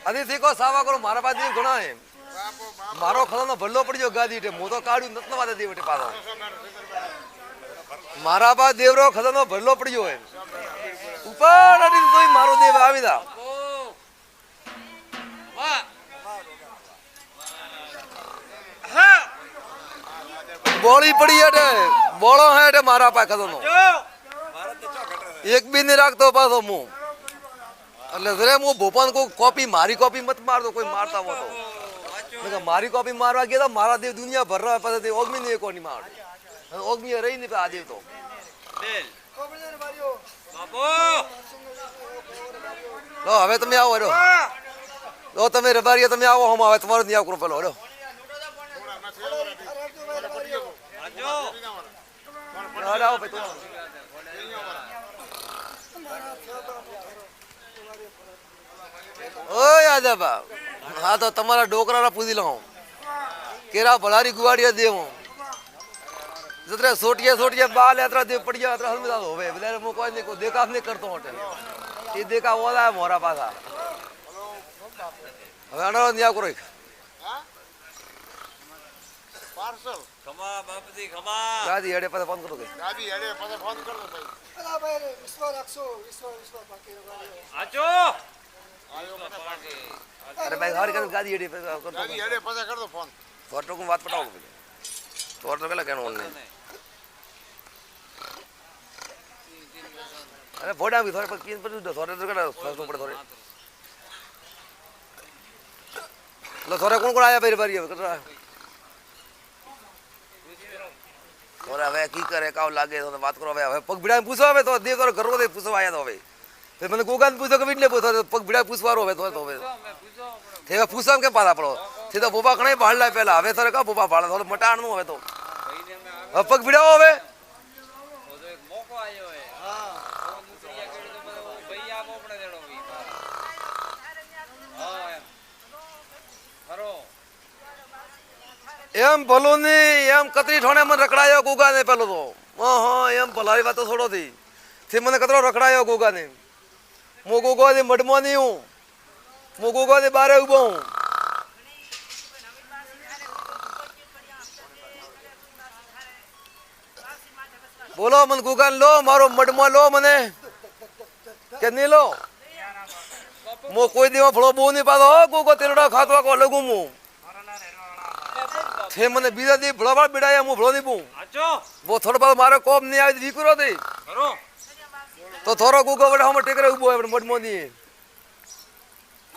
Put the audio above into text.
અધી શીખો સાવા કરો મારા પાસે ઘણા એમ મારો ખલાનો ભલ્લો પડ્યો ગાદી એટલે હું તો કાઢ્યું નથી વાત હતી વટે પાછો મારા પાસે દેવરો ખલાનો ભલ્લો પડ્યો એમ ઉપર અડી તોય મારો દેવ આવી દા બોળી પડી એટલે બોળો હે એટલે મારા પાસે ખલાનો એક બી નહીં રાખતો પાછો હું એટલે જરે હું ભોપાલ કોઈ કોપી મારી કોપી મત મારતો કોઈ મારતા હોતો મારી કોપી મારવા ગયા મારા દેવ દુનિયા ભરવા પાછા ઓગમી નહીં કોની માર ઓગમી રહી નહીં આ દેવ તો હવે તમે આવો રો તો તમે રબારીએ તમે આવો હમ આવે તમારો નહીં કરો પેલો રો આવો ભાઈ ઓ યાદબા હા તો તમારા ડોકરા પૂછી લઉં કેરા ભલારી ગુવાડિયા દેવો જતરે સોટિયા બાલ યાત્રા દેવ પડિયા યાત્રા હલમદા હોવે બધારે મો કોઈ નહીં દેખાવ નહીં કરતો હોટે એ દેખાવ ઓલા મોરા પાછા હવે અનારો ન્યા કરો પાર્સલ ખમા બાપજી ખમા ગાદી હેડે પાછા ફોન કરો કે ગાડી હેડે પાછા ફોન કરતો ભાઈ અલા ભાઈ વિશ્વાસ રાખશો વિશ્વાસ બાકી આચો આયો મને પાકી અરે ભાઈ હારી કર ગાદી હેડે કરતો ગાડી હેડે પાછા કરતો ફોન ફોટો કો વાત પટાવો ફોટો કેલા કેનો ઓને અરે ફોટા भी थोड़े पर किन पर थोड़े तो कड़ा फर्क पड़े थोड़े लो थोड़े कौन आया भाई बारी कर रहा और હવે કી કરે કાવ લાગે તો વાત કરો હવે પગ ભીડા પૂછો હવે તો દે કરો ઘરો દે પૂછો આયા તો હવે તે મને ગોગાન પૂછો કે વિડને પૂછો પગ ભીડા પૂછવારો હવે તો હવે તે પૂછો કે પાછા પડો તે તો બોબા ઘણે ભાળલા પહેલા હવે તો કા બોબા ભાળા થોડો મટાણ નું હવે તો પગ ભીડા હવે મોકો આયો હે હા ભૈયા બોપડે દેડો ભઈ હા હરો એમ ભલો નહીં એમ કતરી ઠોણે મને રખડાયો ગોગા ને પેલો તો હા એમ ભલારી વાતો છોડો થી તે મને કતરો રખડાયો ગોગા ને મો ગોગો ને મડમો નહીં હું મો ગોગો ને બારે ઉભો હું બોલો મને ગોગા લો મારો મડમો લો મને કે નહીં લો મો કોઈ દેવા ફળો બહુ નહીં પાડો ગોગો તેરડા ખાતવા કો લગું હું છે મને બીજા દી ભળવા બેડાયા હું ભળો દીપું આચો વો થોડો બાદ મારો કોપ નહીં આવી દીકરો દે કરો તો થોડો ગુગો વડે હમ ટેકરે ઉભો હે મડમો ની